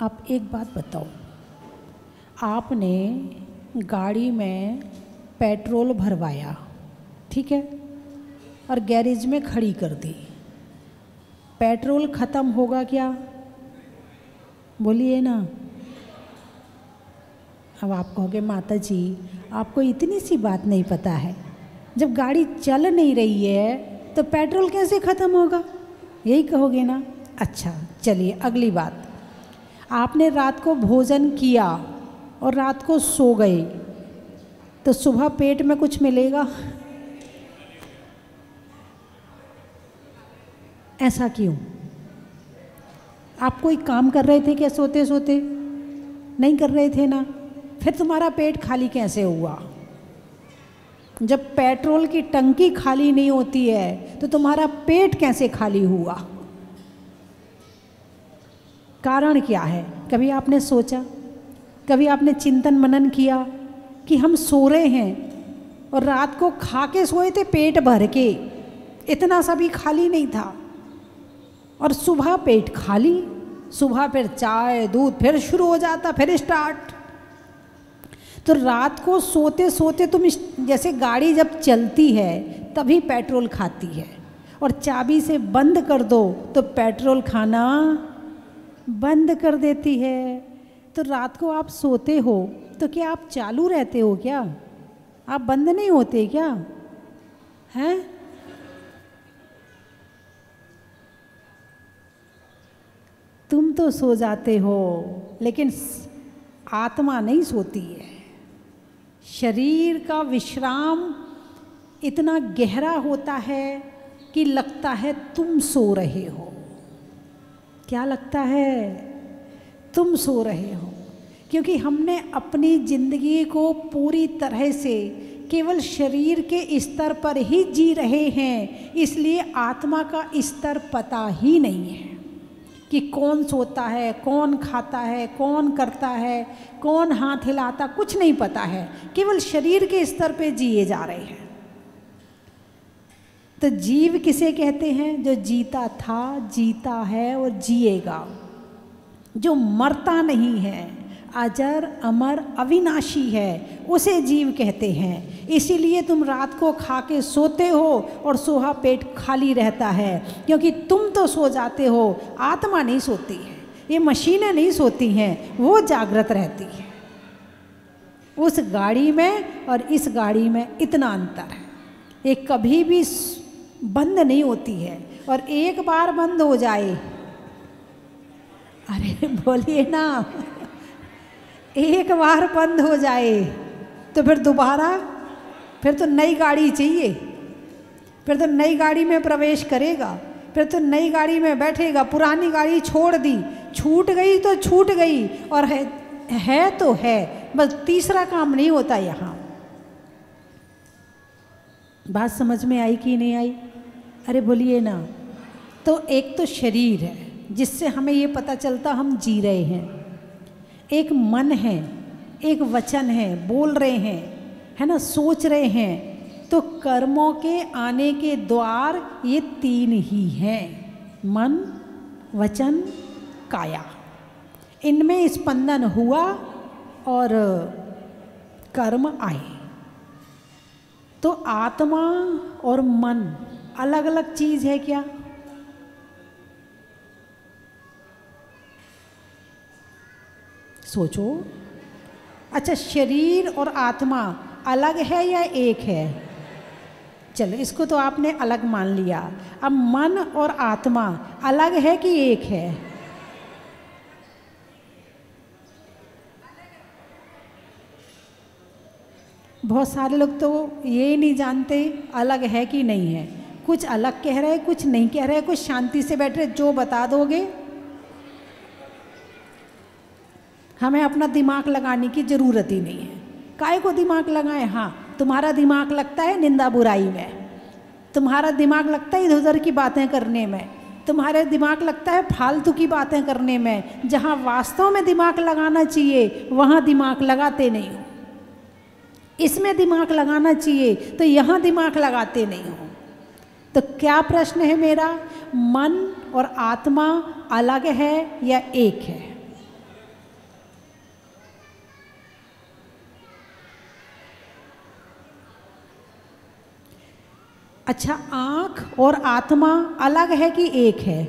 आप एक बात बताओ, आपने गाड़ी में पेट्रोल भरवाया, ठीक है, और गैरेज में खड़ी कर दी। पेट्रोल ख़त्म होगा क्या? बोलिए ना। अब आप कहोगे माता जी आपको इतनी सी बात नहीं पता है, जब गाड़ी चल नहीं रही है तो पेट्रोल कैसे ख़त्म होगा, यही कहोगे ना। अच्छा चलिए अगली बात, आपने रात को भोजन किया और रात को सो गए तो सुबह पेट में कुछ मिलेगा? ऐसा क्यों? आप कोई काम कर रहे थे क्या सोते सोते? नहीं कर रहे थे ना, फिर तुम्हारा पेट खाली कैसे हुआ? जब पेट्रोल की टंकी खाली नहीं होती है तो तुम्हारा पेट कैसे खाली हुआ? कारण क्या है? कभी आपने सोचा, कभी आपने चिंतन मनन किया कि हम सो रहे हैं और रात को खा के सोए थे पेट भर के, इतना सा भी खाली नहीं था, और सुबह पेट खाली, सुबह फिर चाय दूध फिर शुरू हो जाता, फिर स्टार्ट। तो रात को सोते सोते तुम जैसे गाड़ी जब चलती है तभी पेट्रोल खाती है, और चाबी से बंद कर दो तो पेट्रोल खाना बंद कर देती है। तो रात को आप सोते हो तो क्या आप चालू रहते हो क्या? आप बंद नहीं होते क्या? हैं? तुम तो सो जाते हो, लेकिन आत्मा नहीं सोती है। शरीर का विश्राम इतना गहरा होता है कि लगता है तुम सो रहे हो। क्या लगता है? तुम सो रहे हो, क्योंकि हमने अपनी जिंदगी को पूरी तरह से केवल शरीर के स्तर पर ही जी रहे हैं, इसलिए आत्मा का स्तर पता ही नहीं है कि कौन सोता है, कौन खाता है, कौन करता है, कौन हाथ हिलाता, कुछ नहीं पता है। केवल शरीर के स्तर पे जिए जा रहे हैं। तो जीव किसे कहते हैं? जो जीता था, जीता है और जिएगा, जो मरता नहीं है, अजर अमर अविनाशी है, उसे जीव कहते हैं। इसीलिए तुम रात को खा के सोते हो और सुबह पेट खाली रहता है, क्योंकि तुम तो सो जाते हो, आत्मा नहीं सोती है, ये मशीनें नहीं सोती हैं, वो जागृत रहती है। उस गाड़ी में और इस गाड़ी में इतना अंतर है, ये कभी भी बंद नहीं होती है, और एक बार बंद हो जाए, अरे बोलिए ना, एक बार बंद हो जाए तो फिर दोबारा, फिर तो नई गाड़ी चाहिए, फिर तो नई गाड़ी में प्रवेश करेगा, फिर तो नई गाड़ी में बैठेगा। पुरानी गाड़ी छोड़ दी, छूट गई तो छूट गई, और है तो है, बस तीसरा काम नहीं होता यहाँ। बात समझ में आई कि नहीं आई? अरे बोलिए ना। तो एक तो शरीर है जिससे हमें ये पता चलता हम जी रहे हैं, एक मन है, एक वचन है, बोल रहे हैं, है ना, सोच रहे हैं। तो कर्मों के आने के द्वार ये तीन ही हैं, मन, वचन, काया। इनमें स्पंदन हुआ और कर्म आए। तो आत्मा और मन अलग अलग चीज़ है क्या? सोचो। अच्छा, शरीर और आत्मा अलग है या एक है? चलो इसको तो आपने अलग मान लिया। अब मन और आत्मा अलग है कि एक है? बहुत सारे लोग तो ये नहीं जानते अलग है कि नहीं है, कुछ अलग कह रहे, कुछ नहीं कह रहे, कुछ शांति से बैठ रहे। जो बता दोगे, हमें अपना दिमाग लगाने की ज़रूरत ही नहीं है। काहे को दिमाग लगाएं? हाँ, तुम्हारा दिमाग लगता है निंदा बुराई में, तुम्हारा दिमाग लगता है इधर उधर की बातें करने में, तुम्हारे दिमाग लगता है फालतू की बातें करने में। जहाँ वास्तव में दिमाग लगाना चाहिए वहाँ दिमाग लगाते नहीं हो, इसमें दिमाग लगाना चाहिए तो यहाँ दिमाग लगाते नहीं हो। तो क्या प्रश्न है मेरा? मन और आत्मा अलग है या एक है? अच्छा, आँख और आत्मा अलग है कि एक है?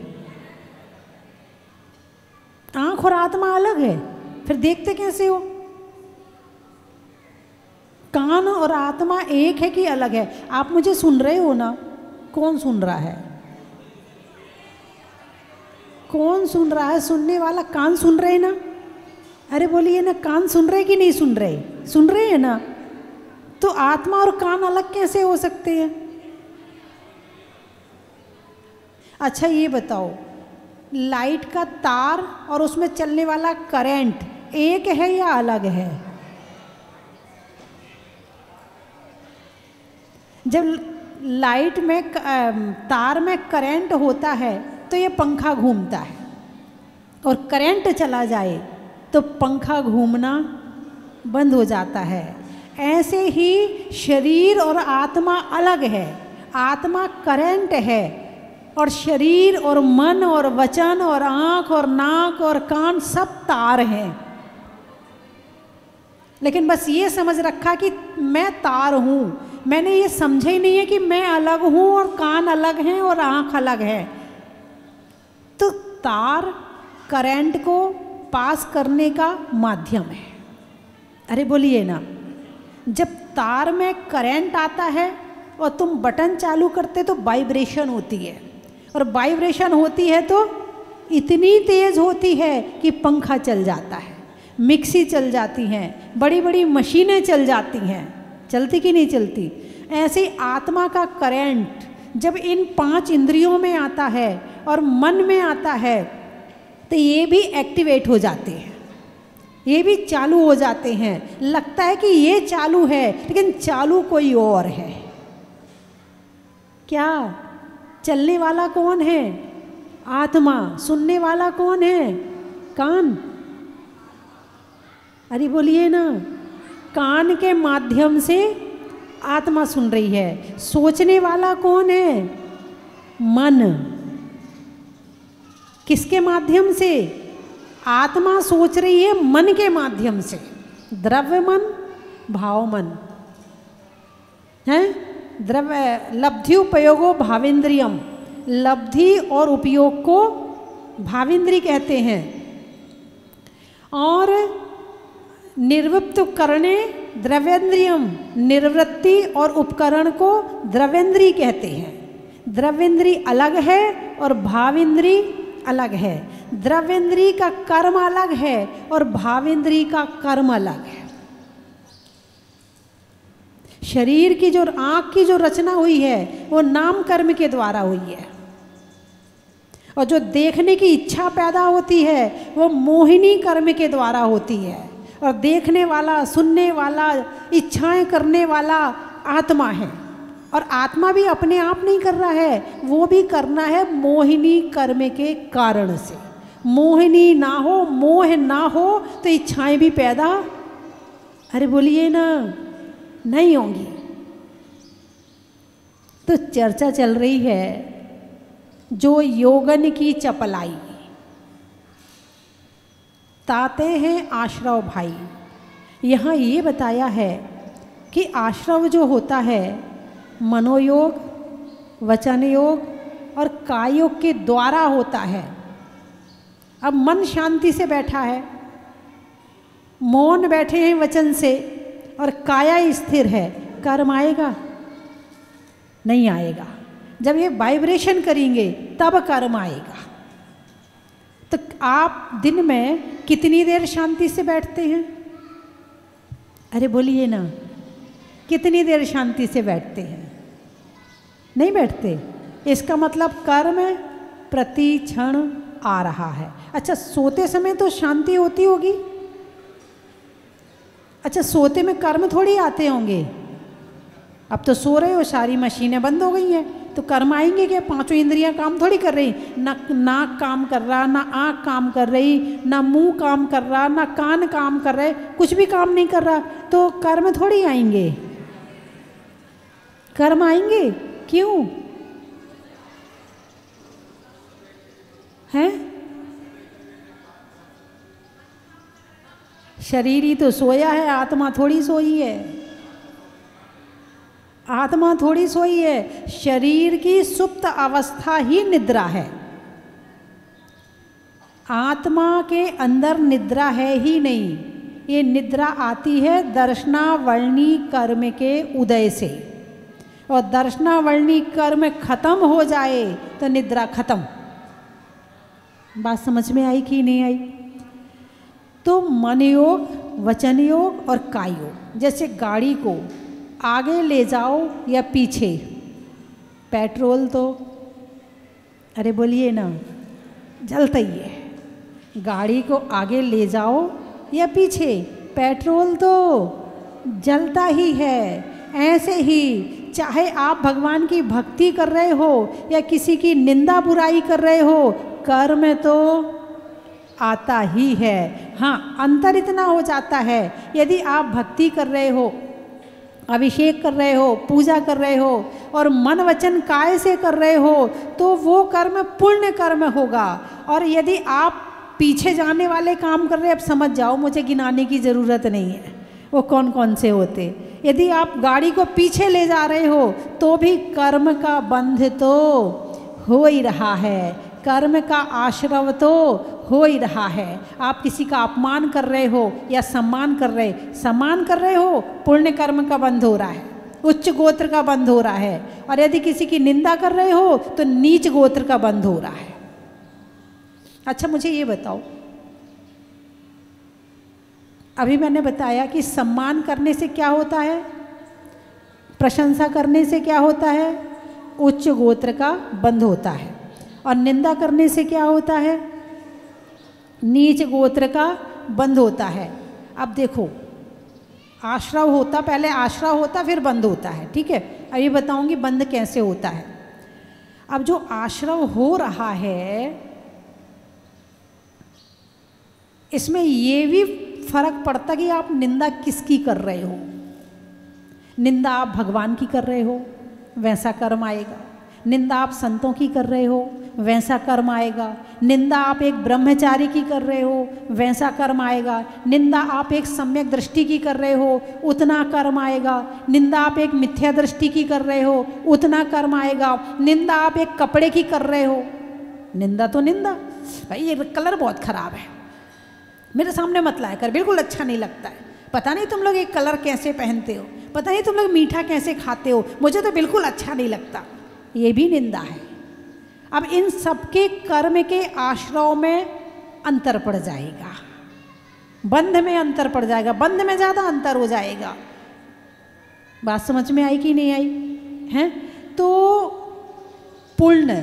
आँख और आत्मा अलग है, फिर देखते कैसे हो? कान और आत्मा एक है कि अलग है? आप मुझे सुन रहे हो ना? कौन सुन रहा है? कौन सुन रहा है? सुनने वाला कान सुन रहे हैं ना? अरे बोलिए ना, कान सुन रहे कि नहीं सुन रहे? सुन रहे हैं ना? तो आत्मा और कान अलग कैसे हो सकते हैं? अच्छा ये बताओ, लाइट का तार और उसमें चलने वाला करंट एक है या अलग है? जब लाइट में तार में करंट होता है तो ये पंखा घूमता है, और करंट चला जाए तो पंखा घूमना बंद हो जाता है। ऐसे ही शरीर और आत्मा अलग है। आत्मा करंट है और शरीर और मन और वचन और आँख और नाक और कान सब तार हैं। लेकिन बस ये समझ रखा कि मैं तार हूँ, मैंने ये समझा ही नहीं है कि मैं अलग हूँ और कान अलग हैं और आँख अलग है। तो तार करंट को पास करने का माध्यम है। अरे बोलिए ना, जब तार में करंट आता है और तुम बटन चालू करते तो वाइब्रेशन होती है, और वाइब्रेशन होती है तो इतनी तेज़ होती है कि पंखा चल जाता है, मिक्सी चल जाती हैं, बड़ी बड़ी मशीनें चल जाती हैं। चलती कि नहीं चलती? ऐसे आत्मा का करंट जब इन 5 इंद्रियों में आता है और मन में आता है तो ये भी एक्टिवेट हो जाते हैं, ये भी चालू हो जाते हैं। लगता है कि ये चालू है, लेकिन चालू कोई और है। क्या? चलने वाला कौन है? आत्मा। सुनने वाला कौन है? कान। अरे बोलिए ना, कान के माध्यम से आत्मा सुन रही है। सोचने वाला कौन है? मन। किसके माध्यम से? आत्मा सोच रही है मन के माध्यम से। द्रव्य मन, भाव मन है। द्रव्य लब्धि उपयोगो भावेंद्रियम, लब्धि और उपयोग को भावेंद्री कहते हैं। और निर्वृत्त उपकरणे द्रव्येंद्रियम, निर्वृत्ति और उपकरण को द्रव्येंद्री कहते हैं। द्रव्येंद्री अलग है और भावेंद्री अलग है। द्रव्येंद्री का कर्म अलग है और भावेंद्री का कर्म अलग है। शरीर की जो आँख की जो रचना हुई है वो नाम कर्म के द्वारा हुई है, और जो देखने की इच्छा पैदा होती है वो मोहिनी कर्म के द्वारा होती है। और देखने वाला, सुनने वाला, इच्छाएं करने वाला आत्मा है। और आत्मा भी अपने आप नहीं कर रहा है, वो भी करना है मोहिनी कर्म के कारण से। मोहिनी ना हो, मोह ना हो तो इच्छाएं भी पैदा, अरे बोलिए ना, नहीं होंगी। तो चर्चा चल रही है जो योगन की चपलाई। ताते हैं आश्रव भाई। यहाँ ये बताया है कि आश्रव जो होता है मनोयोग, वचन योग और काय योग के द्वारा होता है। अब मन शांति से बैठा है, मौन बैठे हैं वचन से, और काया स्थिर है, कर्म आएगा? नहीं आएगा। जब ये वाइब्रेशन करेंगे तब कर्म आएगा। तो आप दिन में कितनी देर शांति से बैठते हैं? अरे बोलिए ना, कितनी देर शांति से बैठते हैं? नहीं बैठते। इसका मतलब कर्म प्रति क्षण आ रहा है। अच्छा, सोते समय तो शांति होती होगी। अच्छा, सोते में कर्म थोड़ी आते होंगे। अब तो सो रहे हो, सारी मशीनें बंद हो गई हैं, तो कर्म आएंगे क्या? 5 इंद्रियां काम थोड़ी कर रही, ना नाक काम कर रहा, ना आँख काम कर रही, ना मुंह काम कर रहा, ना कान काम कर रहे, कुछ भी काम नहीं कर रहा, तो कर्म थोड़ी आएंगे। कर्म आएंगे क्यों? हैं? शरीर ही तो सोया है, आत्मा थोड़ी सोई है। आत्मा थोड़ी सोई है, शरीर की सुप्त अवस्था ही निद्रा है। आत्मा के अंदर निद्रा है ही नहीं। ये निद्रा आती है दर्शनावरणी कर्म के उदय से, और दर्शनावरणी कर्म खत्म हो जाए तो निद्रा खत्म। बात समझ में आई कि नहीं आई? तो मन योग, वचन योग और काय योग, जैसे गाड़ी को आगे ले जाओ या पीछे, पेट्रोल तो अरे बोलिए ना जलता ही है। गाड़ी को आगे ले जाओ या पीछे, पेट्रोल तो जलता ही है। ऐसे ही चाहे आप भगवान की भक्ति कर रहे हो या किसी की निंदा बुराई कर रहे हो, कर्म तो आता ही है। हाँ, अंतर इतना हो जाता है, यदि आप भक्ति कर रहे हो, अभिषेक कर रहे हो, पूजा कर रहे हो और मन वचन काय से कर रहे हो, तो वो कर्म पुण्य कर्म होगा। और यदि आप पीछे जाने वाले काम कर रहे हैं, अब समझ जाओ, मुझे गिनाने की ज़रूरत नहीं है वो कौन कौन से होते। यदि आप गाड़ी को पीछे ले जा रहे हो तो भी कर्म का बंध तो हो ही रहा है, कर्म का आश्रव तो हो ही रहा है। आप किसी का अपमान कर रहे हो या सम्मान कर रहे हो, पुण्य कर्म का बंध हो रहा है, उच्च गोत्र का बंध हो रहा है। और यदि किसी की निंदा कर रहे हो तो नीच गोत्र का बंध हो रहा है। अच्छा, मुझे ये बताओ, अभी मैंने बताया कि सम्मान करने से क्या होता है, प्रशंसा करने से क्या होता है, उच्च गोत्र का बंध होता है। और निंदा करने से क्या होता है, नीच गोत्र का बंध होता है। अब देखो, आश्रव होता, पहले आश्रव होता फिर बंध होता है, ठीक है। अब ये बताऊंगी बंध कैसे होता है। अब जो आश्रव हो रहा है, इसमें ये भी फर्क पड़ता कि आप निंदा किसकी कर रहे हो। निंदा आप भगवान की कर रहे हो, वैसा कर्म आएगा। निंदा आप संतों की कर रहे हो, वैसा कर्म आएगा। निंदा आप एक ब्रह्मचारी की कर रहे हो, वैसा कर्म आएगा। निंदा आप एक सम्यक दृष्टि की कर रहे हो, उतना कर्म आएगा। निंदा आप एक मिथ्या दृष्टि की कर रहे हो, उतना कर्म आएगा। निंदा आप एक कपड़े की कर रहे हो, निंदा तो निंदा, भाई ये कलर बहुत खराब है, मेरे सामने मत लाया कर, बिल्कुल अच्छा नहीं लगता है। पता नहीं तुम लोग ये कलर कैसे पहनते हो, पता नहीं तुम लोग मीठा कैसे खाते हो, मुझे तो बिल्कुल अच्छा नहीं लगता, ये भी निंदा है। अब इन सबके कर्म के आश्रव में अंतर पड़ जाएगा, बंध में अंतर पड़ जाएगा, बंध में ज़्यादा अंतर हो जाएगा। बात समझ में आई कि नहीं आई है? तो पुण्य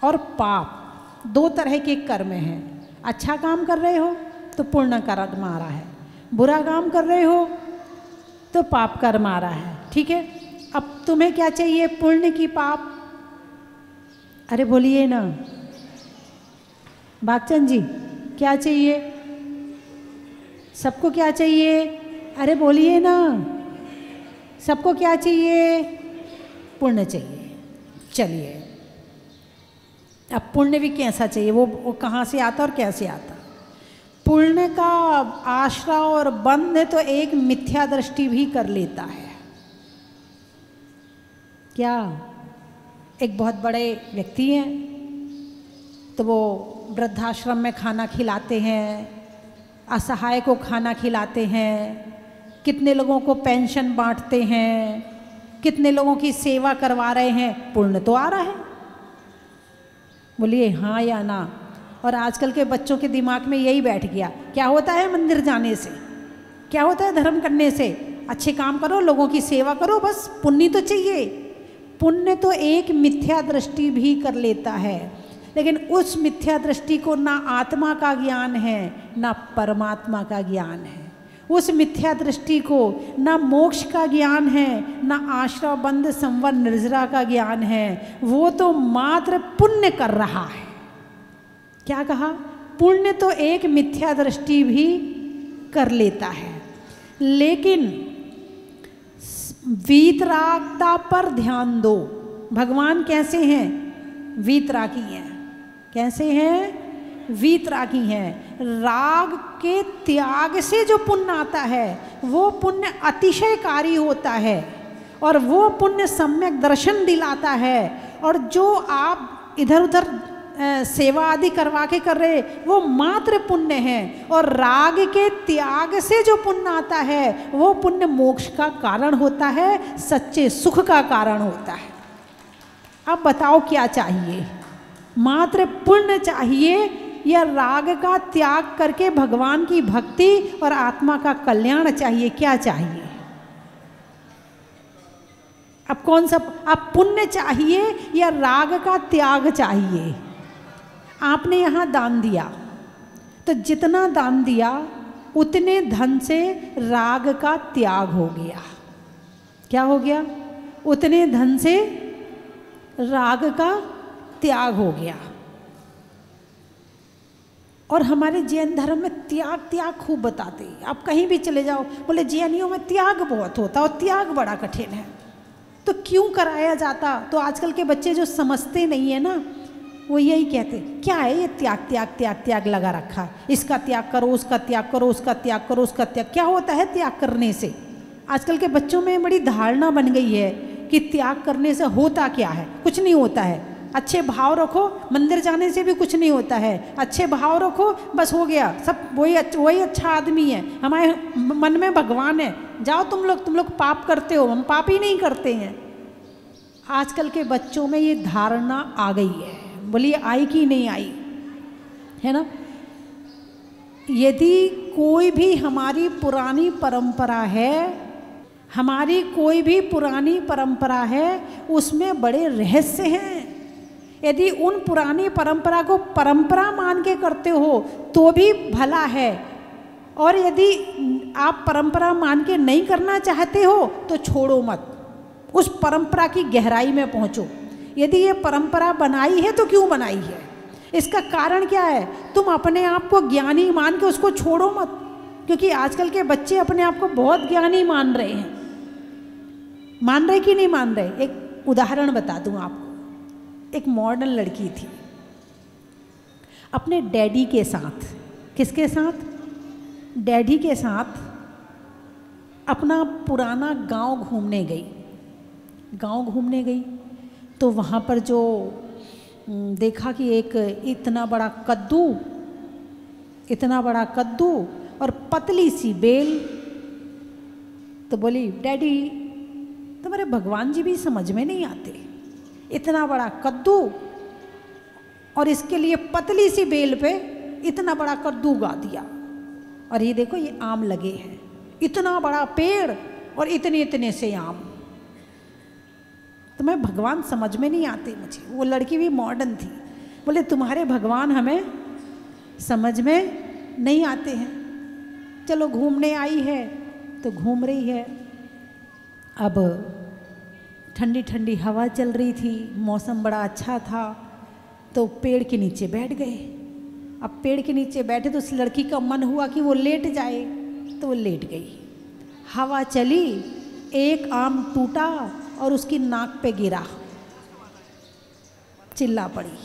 और पाप दो तरह के कर्म हैं। अच्छा काम कर रहे हो तो पुण्य कर्म आ रहा है, बुरा काम कर रहे हो तो पाप कर्म आ रहा है, ठीक है। अब तुम्हें क्या चाहिए, पुण्य की पाप? अरे बोलिए ना बागचंद जी, क्या चाहिए सबको? क्या चाहिए? अरे बोलिए ना, सबको क्या चाहिए? पुण्य चाहिए। चलिए, अब पुण्य भी कैसा चाहिए, वो कहाँ से आता और कैसे आता? पुण्य का आश्रय और बंध तो एक मिथ्या दृष्टि भी कर लेता है। क्या? एक बहुत बड़े व्यक्ति हैं, तो वो वृद्धाश्रम में खाना खिलाते हैं, असहाय को खाना खिलाते हैं, कितने लोगों को पेंशन बांटते हैं, कितने लोगों की सेवा करवा रहे हैं, पुण्य तो आ रहा है। बोलिए हाँ या ना। और आजकल के बच्चों के दिमाग में यही बैठ गया, क्या होता है मंदिर जाने से, क्या होता है धर्म करने से, अच्छे काम करो, लोगों की सेवा करो, बस पुण्य तो चाहिए। पुण्य तो एक मिथ्या दृष्टि भी कर लेता है, लेकिन उस मिथ्या दृष्टि को ना आत्मा का ज्ञान है ना परमात्मा का ज्ञान है। उस मिथ्या दृष्टि को ना मोक्ष का ज्ञान है ना आश्रय बंध संवर निर्जरा का ज्ञान है। वो तो मात्र पुण्य कर रहा है। क्या कहा? पुण्य तो एक मिथ्या दृष्टि भी कर लेता है, लेकिन वीतरागता पर ध्यान दो। भगवान कैसे हैं? वीतरागी हैं। कैसे हैं? वीतरागी हैं। राग के त्याग से जो पुण्य आता है वो पुण्य अतिशयकारी होता है और वो पुण्य सम्यक दर्शन दिलाता है। और जो आप इधर उधर सेवा आदि करवा के कर रहे वो मात्र पुण्य है। और राग के त्याग से जो पुण्य आता है वो पुण्य मोक्ष का कारण होता है, सच्चे सुख का कारण होता है। अब बताओ क्या चाहिए, मात्र पुण्य चाहिए या राग का त्याग करके भगवान की भक्ति और आत्मा का कल्याण चाहिए? क्या चाहिए? अब कौन सा, अब पुण्य चाहिए या राग का त्याग चाहिए? आपने यहाँ दान दिया तो जितना दान दिया उतने धन से राग का त्याग हो गया। क्या हो गया? उतने धन से राग का त्याग हो गया। और हमारे जैन धर्म में त्याग त्याग खूब बताते हैं। आप कहीं भी चले जाओ बोले जैनियों में त्याग बहुत होता और त्याग बड़ा कठिन है। तो क्यों कराया जाता? तो आजकल के बच्चे जो समझते नहीं है ना वो यही कहते क्या है ये त्याग त्याग त्याग त्याग लगा रखा, इसका त्याग करो, उसका त्याग करो, उसका त्याग करो, उसका त्याग। क्या होता है त्याग करने से? आजकल के बच्चों में बड़ी धारणा बन गई है कि त्याग करने से होता क्या है, कुछ नहीं होता है। अच्छे भाव रखो, मंदिर जाने से भी कुछ नहीं होता है। अच्छे भाव रखो, बस हो गया, सब वही अच्छा आदमी है, हमारे मन में भगवान है। जाओ तुम लोग पाप करते हो, हम पाप ही नहीं करते हैं। आजकल के बच्चों में ये धारणा आ गई है। बोलिए आई कि नहीं आई? है ना? यदि कोई भी हमारी पुरानी परंपरा है, हमारी कोई भी पुरानी परंपरा है, उसमें बड़े रहस्य हैं। यदि उन पुरानी परंपरा को परंपरा मान के करते हो तो भी भला है, और यदि आप परंपरा मान के नहीं करना चाहते हो तो छोड़ो मत, उस परंपरा की गहराई में पहुंचो। यदि ये परंपरा बनाई है तो क्यों बनाई है, इसका कारण क्या है? तुम अपने आप को ज्ञानी मान के उसको छोड़ो मत, क्योंकि आजकल के बच्चे अपने आप को बहुत ज्ञानी मान रहे हैं। मान रहे कि नहीं मान रहे? एक उदाहरण बता दूं आपको। एक मॉडर्न लड़की थी, अपने डैडी के साथ, किसके साथ? डैडी के साथ अपना पुराना गांव घूमने गई। गांव घूमने गई तो वहाँ पर जो देखा कि एक इतना बड़ा कद्दू और पतली सी बेल। तो बोली डैडी तुम्हारे भगवान जी भी समझ में नहीं आते, इतना बड़ा कद्दू और इसके लिए पतली सी बेल पे इतना बड़ा कद्दू उगा दिया, और ये देखो ये आम लगे हैं, इतना बड़ा पेड़ और इतने इतने से आम। तो मैं भगवान समझ में नहीं आते मुझे। वो लड़की भी मॉडर्न थी। बोले तुम्हारे भगवान हमें समझ में नहीं आते हैं। चलो घूमने आई है तो घूम रही है। अब ठंडी ठंडी हवा चल रही थी, मौसम बड़ा अच्छा था, तो पेड़ के नीचे बैठ गए। अब पेड़ के नीचे बैठे तो उस लड़की का मन हुआ कि वो लेट जाए, तो वो लेट गई। हवा चली, एक आम टूटा और उसकी नाक पे गिरा, चिल्ला पड़ी,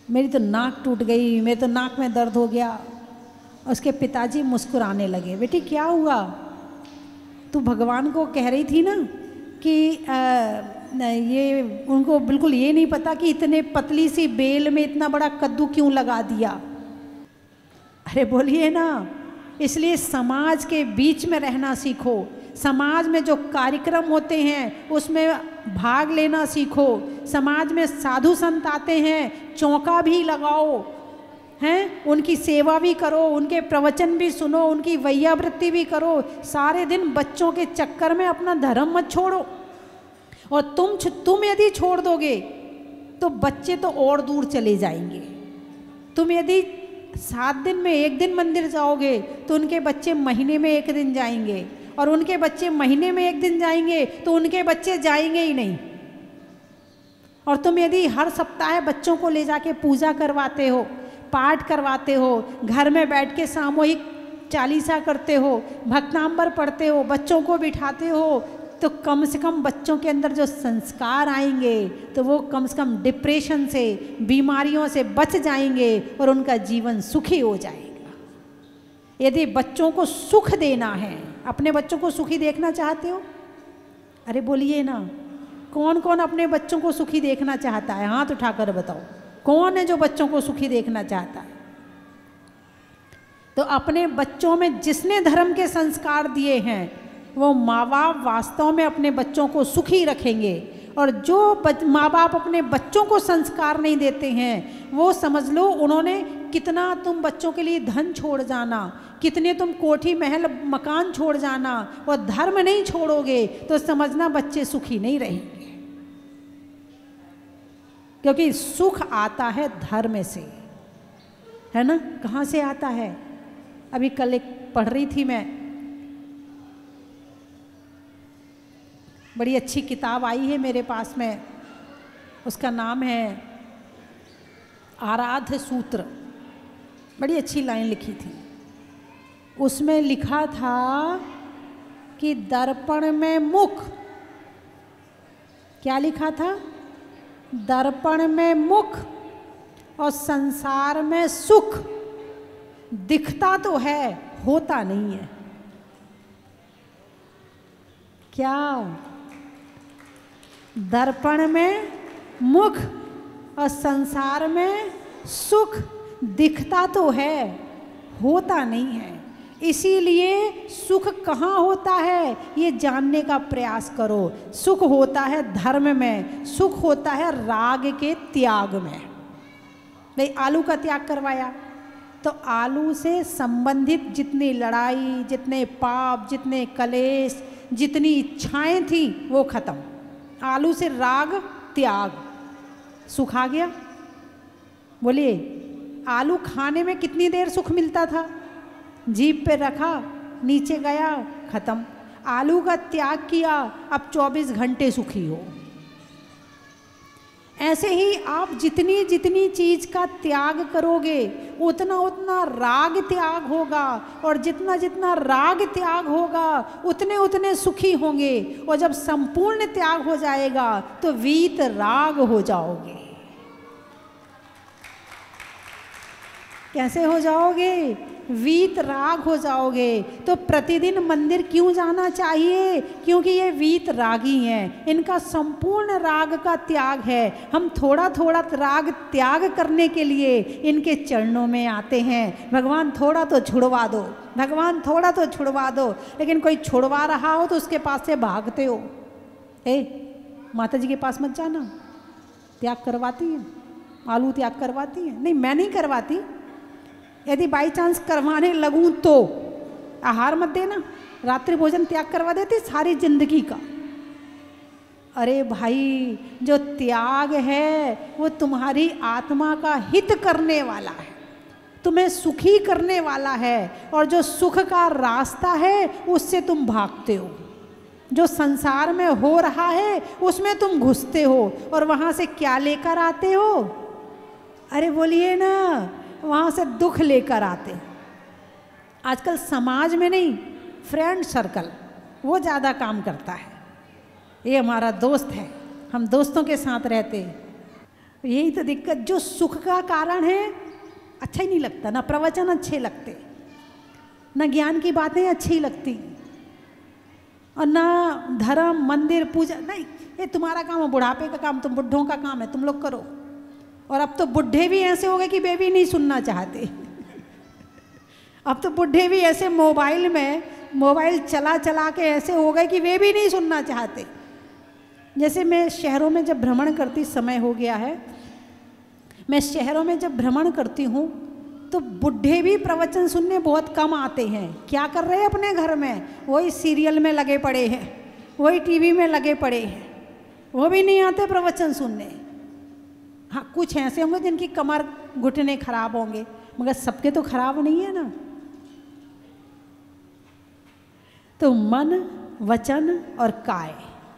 मेरी तो नाक टूट गई, मेरे तो नाक में दर्द हो गया। उसके पिताजी मुस्कुराने लगे, बेटी क्या हुआ? तू भगवान को कह रही थी ना कि ये उनको बिल्कुल ये नहीं पता कि इतने पतली सी बेल में इतना बड़ा कद्दू क्यों लगा दिया। अरे बोलिए ना, इसलिए समाज के बीच में रहना सीखो। समाज में जो कार्यक्रम होते हैं उसमें भाग लेना सीखो। समाज में साधु संत आते हैं, चौका भी लगाओ, हैं, उनकी सेवा भी करो, उनके प्रवचन भी सुनो, उनकी वैयावृत्ति भी करो। सारे दिन बच्चों के चक्कर में अपना धर्म मत छोड़ो। और तुम यदि छोड़ दोगे तो बच्चे तो और दूर चले जाएंगे। तुम यदि 7 दिन में 1 दिन मंदिर जाओगे तो उनके बच्चे महीने में 1 दिन जाएंगे, और उनके बच्चे महीने में 1 दिन जाएंगे तो उनके बच्चे जाएंगे ही नहीं। और तुम यदि हर सप्ताह बच्चों को ले जाके पूजा करवाते हो, पाठ करवाते हो, घर में बैठ के सामूहिक चालीसा करते हो, भक्तांबर पढ़ते हो, बच्चों को बिठाते हो, तो कम से कम बच्चों के अंदर जो संस्कार आएंगे तो वो कम से कम डिप्रेशन से, बीमारियों से बच जाएंगे और उनका जीवन सुखी हो जाएगा। यदि बच्चों को सुख देना है, अपने बच्चों को सुखी देखना चाहते हो? अरे बोलिए ना, कौन कौन अपने बच्चों को सुखी देखना चाहता है? हाथ उठाकर बताओ, कौन है जो बच्चों को सुखी देखना चाहता है? तो अपने बच्चों में जिसने धर्म के संस्कार दिए हैं वो माँ बाप वास्तव में अपने बच्चों को सुखी रखेंगे। और जो माँ बाप अपने बच्चों को संस्कार नहीं देते हैं, वो समझ लो उन्होंने कितना तुम बच्चों के लिए धन छोड़ जाना, कितने तुम कोठी महल मकान छोड़ जाना, और धर्म नहीं छोड़ोगे तो समझना बच्चे सुखी नहीं रहेंगे। क्योंकि सुख आता है धर्म से, है ना? कहाँ से आता है? अभी कल एक पढ़ रही थी मैं, बड़ी अच्छी किताब आई है मेरे पास में, उसका नाम है आराध्य सूत्र। बड़ी अच्छी लाइन लिखी थी। उसमें लिखा था कि दर्पण में मुख, क्या लिखा था? दर्पण में मुख और संसार में सुख दिखता तो है, होता नहीं है। क्या? दर्पण में मुख और संसार में सुख दिखता तो है, होता नहीं है। इसीलिए सुख कहाँ होता है ये जानने का प्रयास करो। सुख होता है धर्म में, सुख होता है राग के त्याग में। भाई आलू का त्याग करवाया तो आलू से संबंधित जितनी लड़ाई, जितने पाप, जितने कलेश, जितनी इच्छाएं थी वो खत्म। आलू से राग त्याग, सुख आ गया। बोलिए, आलू खाने में कितनी देर सुख मिलता था? जीभ पे रखा, नीचे गया, खत्म। आलू का त्याग किया, अब 24 घंटे सुखी हो। ऐसे ही आप जितनी जितनी चीज का त्याग करोगे उतना उतना राग त्याग होगा, और जितना जितना राग त्याग होगा उतने उतने सुखी होंगे। और जब संपूर्ण त्याग हो जाएगा तो वीत राग हो जाओगे। कैसे हो जाओगे? वीत राग हो जाओगे। तो प्रतिदिन मंदिर क्यों जाना चाहिए? क्योंकि ये वीत रागी हैं, इनका संपूर्ण राग का त्याग है। हम थोड़ा थोड़ा राग त्याग करने के लिए इनके चरणों में आते हैं। भगवान थोड़ा तो छुड़वा दो, भगवान थोड़ा तो छुड़वा दो। लेकिन कोई छुड़वा रहा हो तो उसके पास से भागते हो। माता जी के पास मत जाना, त्याग करवाती है, आलू त्याग करवाती है। नहीं, मैं नहीं करवाती। यदि बाई चांस करवाने लगूं तो आहार मत देना, रात्रि भोजन त्याग करवा देती सारी जिंदगी का। अरे भाई, जो त्याग है वो तुम्हारी आत्मा का हित करने वाला है, तुम्हें सुखी करने वाला है। और जो सुख का रास्ता है उससे तुम भागते हो। जो संसार में हो रहा है उसमें तुम घुसते हो, और वहाँ से क्या लेकर आते हो? अरे बोलिए ना, वहाँ से दुख लेकर आते हो। आजकल समाज में नहीं, फ्रेंड सर्कल वो ज़्यादा काम करता है। ये हमारा दोस्त है, हम दोस्तों के साथ रहते हैं। यही तो दिक्कत। जो सुख का कारण है अच्छा ही नहीं लगता, ना प्रवचन अच्छे लगते, ना ज्ञान की बातें अच्छी लगती, और ना धर्म मंदिर पूजा। नहीं, ये तुम्हारा काम है, बुढ़ापे का काम, तुम बुढ़ों का काम है, तुम लोग करो। और अब तो बुढ़े भी ऐसे हो गए कि वे भी नहीं सुनना चाहते। अब तो बुढ़े भी ऐसे मोबाइल चला चला के ऐसे हो गए कि वे भी नहीं सुनना चाहते। जैसे मैं शहरों में जब भ्रमण करती, समय हो गया है, मैं शहरों में जब भ्रमण करती हूँ तो बुढ़े भी प्रवचन सुनने बहुत कम आते हैं। क्या कर रहे हैं अपने घर में? वही सीरियल में लगे पड़े हैं, वही टीवी में लगे पड़े हैं, वो भी नहीं आते प्रवचन सुनने। हाँ, कुछ ऐसे होंगे जिनकी कमर घुटने खराब होंगे, मगर सबके तो खराब नहीं है ना। तो मन, वचन और काय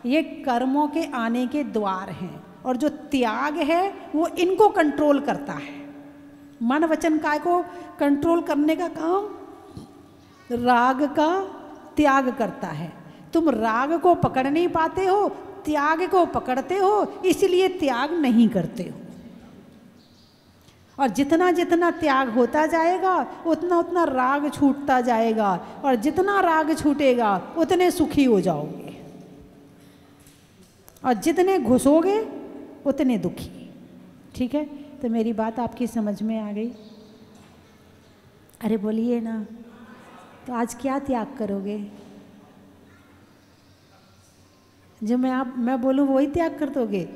ये कर्मों के आने के द्वार हैं, और जो त्याग है वो इनको कंट्रोल करता है। मन, वचन, काय को कंट्रोल करने का काम राग का त्याग करता है। तुम राग को पकड़ नहीं पाते हो, त्याग को पकड़ते हो, इसलिए त्याग नहीं करते हो। और जितना जितना त्याग होता जाएगा उतना उतना राग छूटता जाएगा, और जितना राग छूटेगा उतने सुखी हो जाओगे, और जितने घुसोगे उतने दुखी। ठीक है, तो मेरी बात आपकी समझ में आ गई? अरे बोलिए ना, तो आज क्या त्याग करोगे? जो मैं बोलूँ वही त्याग कर दोगे?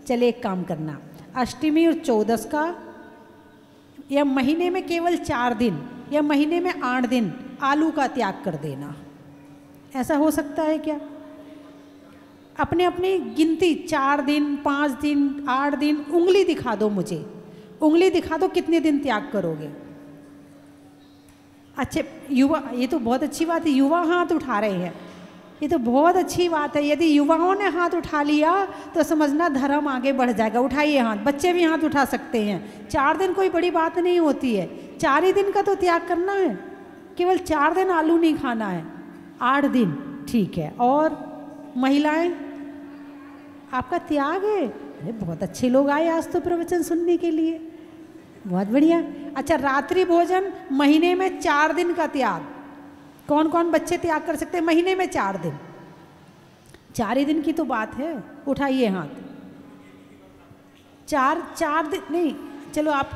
चलिए एक काम करना, अष्टमी और चौदस का, या महीने में केवल 4 दिन या महीने में 8 दिन आलू का त्याग कर देना। ऐसा हो सकता है क्या? अपने अपनी गिनती 4 दिन, 5 दिन, 8 दिन, उंगली दिखा दो मुझे, उंगली दिखा दो कितने दिन त्याग करोगे। अच्छे युवा, ये तो बहुत अच्छी बात है, युवा हाथ उठा रहे हैं, ये तो बहुत अच्छी बात है। यदि युवाओं ने हाथ उठा लिया तो समझना धर्म आगे बढ़ जाएगा। उठाइए हाथ, बच्चे भी हाथ उठा सकते हैं। 4 दिन कोई बड़ी बात नहीं होती है, 4 ही दिन का तो त्याग करना है, केवल 4 दिन आलू नहीं खाना है, 8 दिन ठीक है। और महिलाएं, आपका त्याग है। अरे बहुत अच्छे लोग आए आज तो प्रवचन सुनने के लिए, बहुत बढ़िया। अच्छा, रात्रि भोजन महीने में 4 दिन का त्याग, कौन कौन बच्चे त्याग कर सकते हैं महीने में 4 दिन? 4 ही दिन की तो बात है, उठाइए हाथ। 4 दिन नहीं, चलो आप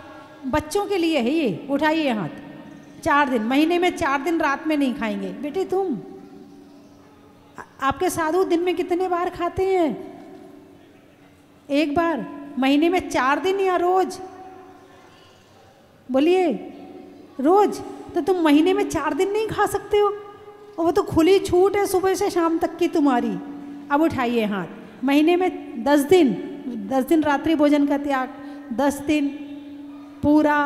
बच्चों के लिए है ये, उठाइए हाथ। 4 दिन महीने में 4 दिन रात में नहीं खाएंगे। बेटे तुम, आपके साधु दिन में कितने बार खाते हैं? एक बार। महीने में 4 दिन या रोज? बोलिए रोज। तो तुम महीने में 4 दिन नहीं खा सकते हो, और वो तो खुली छूट है सुबह से शाम तक की तुम्हारी। अब उठाइए हाथ। महीने में 10 दिन रात्रि भोजन का त्याग, 10 दिन पूरा।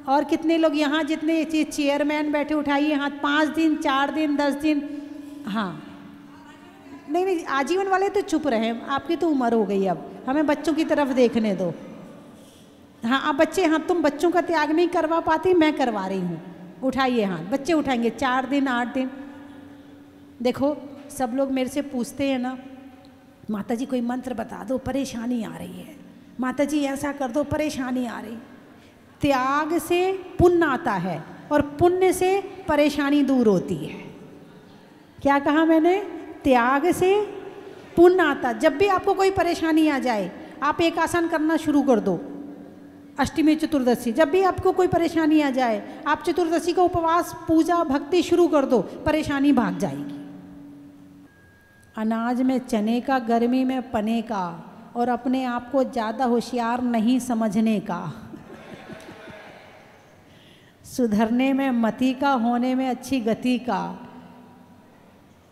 और कितने लोग यहाँ, जितने चेयरमैन बैठे, उठाइए हाथ। 5 दिन, 4 दिन, 10 दिन। हाँ, नहीं, आजीवन वाले तो चुप रहे, आपकी तो उम्र हो गई, अब हमें बच्चों की तरफ देखने दो। हाँ, आप बच्चे, हाँ तुम बच्चों का त्याग नहीं करवा पाती, मैं करवा रही हूँ। उठाइए हाथ, बच्चे उठाएंगे। 4 दिन, 8 दिन। देखो सब लोग मेरे से पूछते हैं ना, माता जी कोई मंत्र बता दो, परेशानी आ रही है, माता जी ऐसा कर दो, परेशानी आ रही। त्याग से पुण्य आता है, और पुण्य से परेशानी दूर होती है। क्या कहा मैंने? त्याग से पुण्य आता। जब भी आपको कोई परेशानी आ जाए, आप एक आसन करना शुरू कर दो। अष्टमी चतुर्दशी, जब भी आपको कोई परेशानी आ जाए, आप चतुर्दशी का उपवास, पूजा, भक्ति शुरू कर दो, परेशानी भाग जाएगी। अनाज में चने का, गर्मी में पने का, और अपने आप को ज़्यादा होशियार नहीं समझने का। सुधरने में मति का, होने में अच्छी गति का,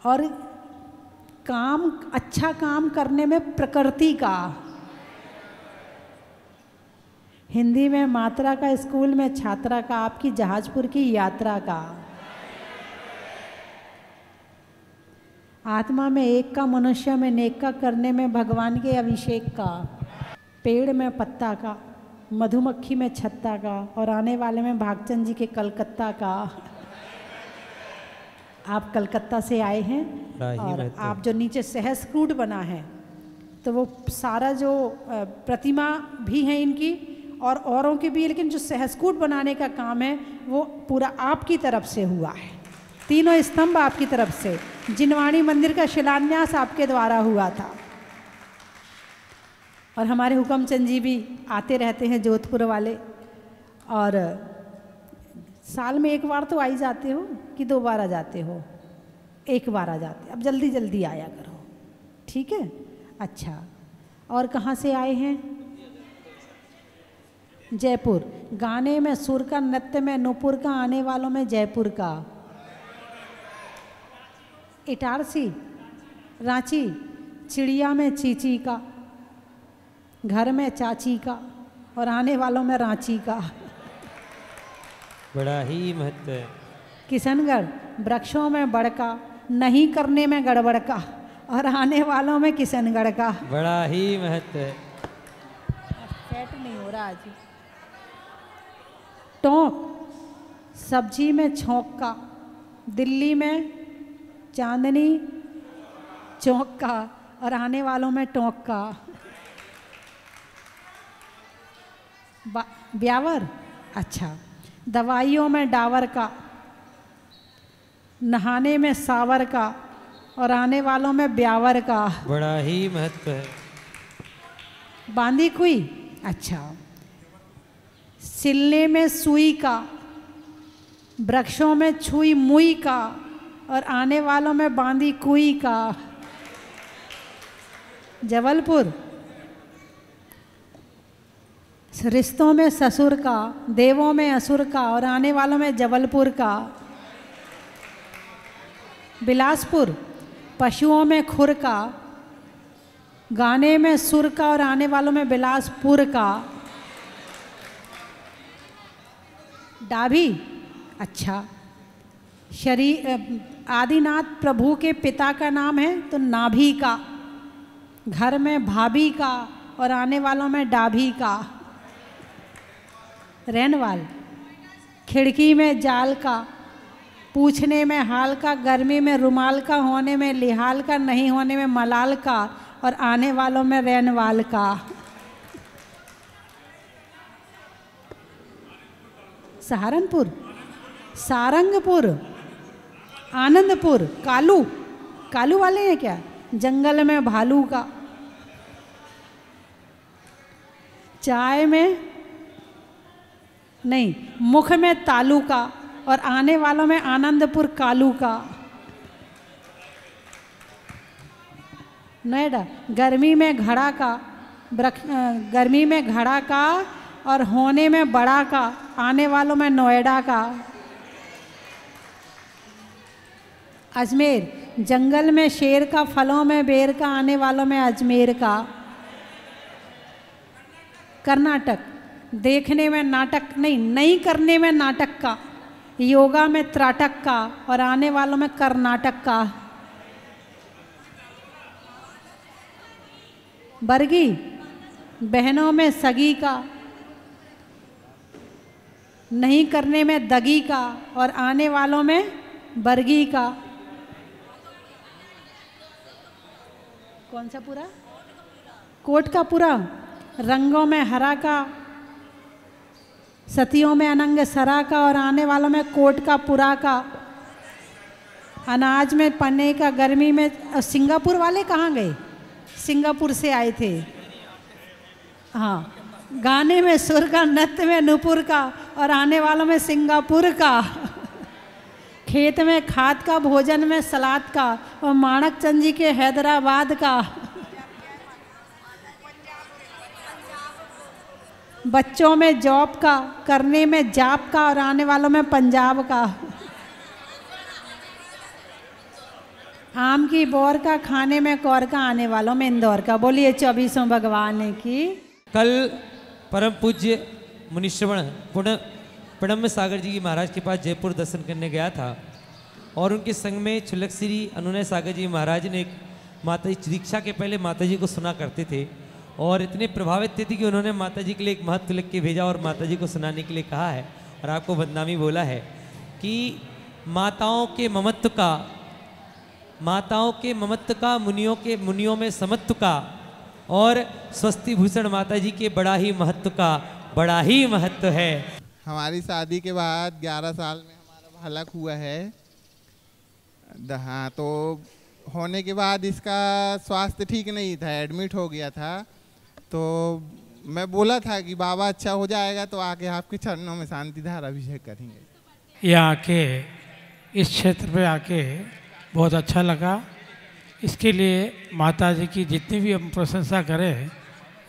और काम, अच्छा काम करने में प्रकृति का। हिंदी में मात्रा का, स्कूल में छात्रा का, आपकी जहाजपुर की यात्रा का। आत्मा में एक का, मनुष्य में नेक का, करने में भगवान के अभिषेक का। पेड़ में पत्ता का, मधुमक्खी में छत्ता का, और आने वाले में भागचंद जी के कलकत्ता का। आप कलकत्ता से आए हैं, और आप जो नीचे सहस्त्रकूट बना है, तो वो सारा जो प्रतिमा भी है इनकी और औरों की भी, लेकिन जो सहस्त्रकूट बनाने का काम है वो पूरा आपकी तरफ से हुआ है। तीनों स्तंभ आपकी तरफ से। जिनवाणी मंदिर का शिलान्यास आपके द्वारा हुआ था। और हमारे हुकमचंद जी भी आते रहते हैं, जोधपुर वाले, और साल में 1 बार तो आ ही जाते हो कि 2 बार आ जाते हो? 1 बार आ जाते। अब जल्दी जल्दी आया करो, ठीक है? अच्छा, और कहाँ से आए हैं? जयपुर। गाने में सुर का, नृत्य में नुपुर का, आने वालों में जयपुर का। इटारसी, रांची। चिड़िया में चीची का, घर में चाची का, और आने वालों में रांची का। बड़ा ही महत्व है। किशनगढ़। वृक्षों में बड़का, नहीं करने में गड़बड़ का, और आने वालों में किशनगढ़ का। बड़ा ही महत्व है। सेट नहीं हो रहा आज। टोंक। सब्जी में छौंक का, दिल्ली में चांदनी, चौक का और आने वालों में टोंक का। ब्यावर, अच्छा। दवाइयों में डावर का, नहाने में सावर का और आने वालों में ब्यावर का। बड़ा ही महत्व है। बांदी कुई, अच्छा। सिलने में सुई का, वृक्षों में छुई मुई का और आने वालों में बांदी कुई का। जबलपुर, रिश्तों में ससुर का, देवों में असुर का और आने वालों में जबलपुर का। बिलासपुर, पशुओं में खुर का, गाने में सुर का और आने वालों में बिलासपुर का। डाभी, अच्छा। आदिनाथ प्रभु के पिता का नाम है तो नाभि का। घर में भाभी का और आने वालों में डाभी का। रैनवाल, खिड़की में जाल का, पूछने में हाल का, गर्मी में रुमाल का, होने में लिहाल का, नहीं होने में मलाल का और आने वालों में रैनवाल का। सहारनपुर, सारंगपुर, आनंदपुर, कालू, कालू वाले हैं क्या? जंगल में भालू का। चाय में नहीं, मुख में तालू का और आने वालों में आनंदपुर कालू का। नोएडा, गर्मी में घड़ा का, गर्मी में घड़ा का और होने में बड़ा का, आने वालों में नोएडा का। अजमेर, जंगल में शेर का, फलों में बेर का, आने वालों में अजमेर का। कर्नाटक, देखने में नाटक नहीं करने में नाटक का, योगा में त्राटक का और आने वालों में कर्नाटक का। बरगी, बहनों में सगी का, नहीं करने में दगी का और आने वालों में बरगी का। कौन सा पूरा? कोट का पूरा। रंगों में हरा का, सतियों में अनंग सरा का और आने वालों में कोट का पुरा का। अनाज में पन्ने का, गर्मी में। सिंगापुर वाले कहाँ गए? सिंगापुर से आए थे। हाँ, गाने में सुर का, नृत्य में नुपुर का और आने वालों में सिंगापुर का। खेत में खाद का, भोजन में सलाद का और माणक चंद जी के हैदराबाद का। बच्चों में जॉब का, करने में जाप का और आने वालों में पंजाब का। आम की बोर का, खाने में कौर का, आने वालों में इंदौर का। बोलिए 24 भगवान की। कल परम पूज्य मुनिश्रवण प्रणम्य सागर जी महाराज के पास जयपुर दर्शन करने गया था और उनके संग में छुलक श्री अनुनय सागर जी महाराज ने माता जी दीक्षा के पहले माता जी को सुना करते थे और इतने प्रभावित थे कि उन्होंने माता जी के लिए एक महत्व लिख के भेजा और माता जी को सुनाने के लिए कहा है और आपको बदनामी बोला है कि माताओं के ममत्व का मुनियों में समत्व का और स्वस्ति भूषण माता जी के बड़ा ही महत्व का बड़ा ही महत्व है। हमारी शादी के बाद 11 साल में हमारा बालक हुआ है। हाँ, तो होने के बाद इसका स्वास्थ्य ठीक नहीं था, एडमिट हो गया था। तो मैं बोला था कि बाबा अच्छा हो जाएगा तो आके आपके चरणों में शांति धारा अभिषेक करेंगे। यहाँ आके इस क्षेत्र पे आके बहुत अच्छा लगा। इसके लिए माता जी की जितनी भी हम प्रशंसा करें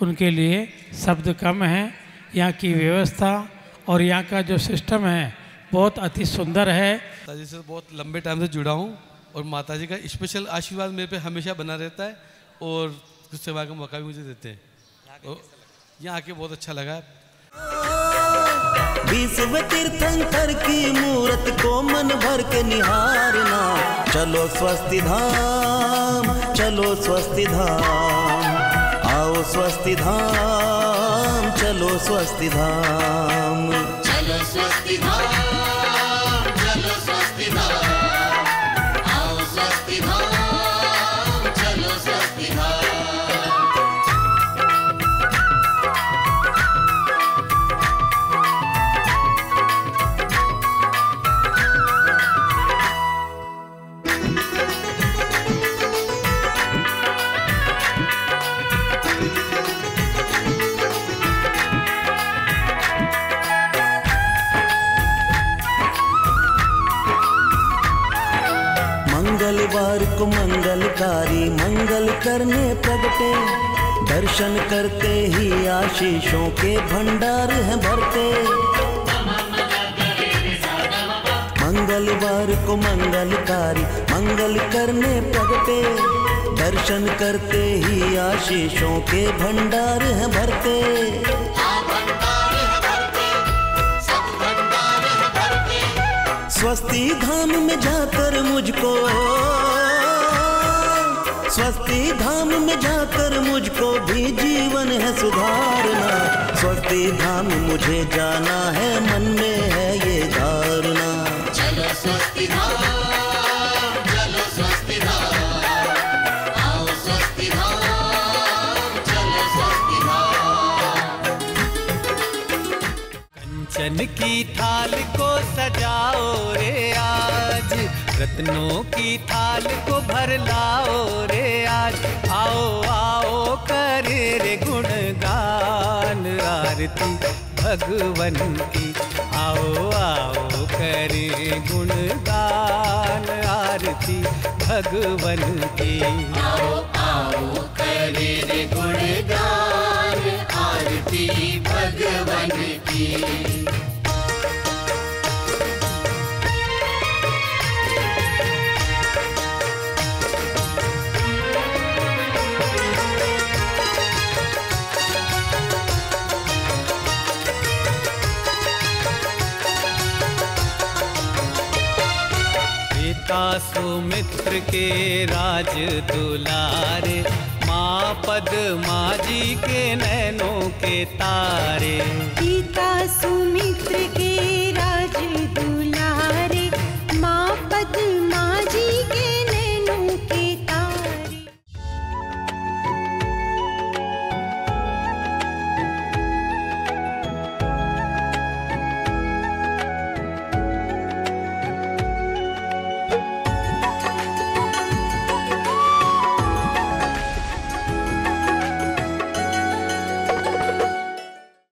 उनके लिए शब्द कम हैं। यहाँ की व्यवस्था और यहाँ का जो सिस्टम है बहुत अति सुंदर है। माता जी से बहुत लंबे टाइम से जुड़ा हूँ और माता जी का स्पेशल आशीर्वाद मेरे पे हमेशा बना रहता है और कुछ सेवा का मौका भी मुझे देते हैं। यहाँ आके बहुत अच्छा लगा। 20वें तीर्थंकर की मूरत को मन भर के निहारना। चलो स्वस्ति धाम, चलो स्वस्ति धाम, आओ स्वस्ति धाम, चलो स्वस्ति धाम, चलो स्वस्ति धाम, चलो स्वस्ति धाम, आओ स्वस्ति धाम, चलो मंगलवार को मंगलकारी मंगल करने प्रगटे, दर्शन करते ही आशीषों के भंडार हैं भरते। मंगलवार को मंगलकारी मंगल करने प्रगटे, दर्शन करते ही आशीषों के भंडार हैं भरते। स्वस्ति धाम में जाकर मुझको, स्वस्ति धाम में जाकर मुझको भी जीवन है सुधारना। स्वस्ति धाम मुझे जाना है, मन में है ये धारणा। चलो स्वस्ति धाम, चलो स्वस्ति धाम, आओ स्वस्ति धाम, चलो स्वस्ति धाम। कंचन की थाल को सजाओ रे आज, रत्नों की थाल को भर लाओ रे आज। आओ आओ करे रे गुणगान आरती भगवन की। आओ आओ करे गुणगान आरती भगवन की। आओ आओ करे रे गुणगान आरती भगवन की। सुमित्र के राज दुलारे, माँ पद्मा जी के नैनों के तारे। पिता सुमित्र के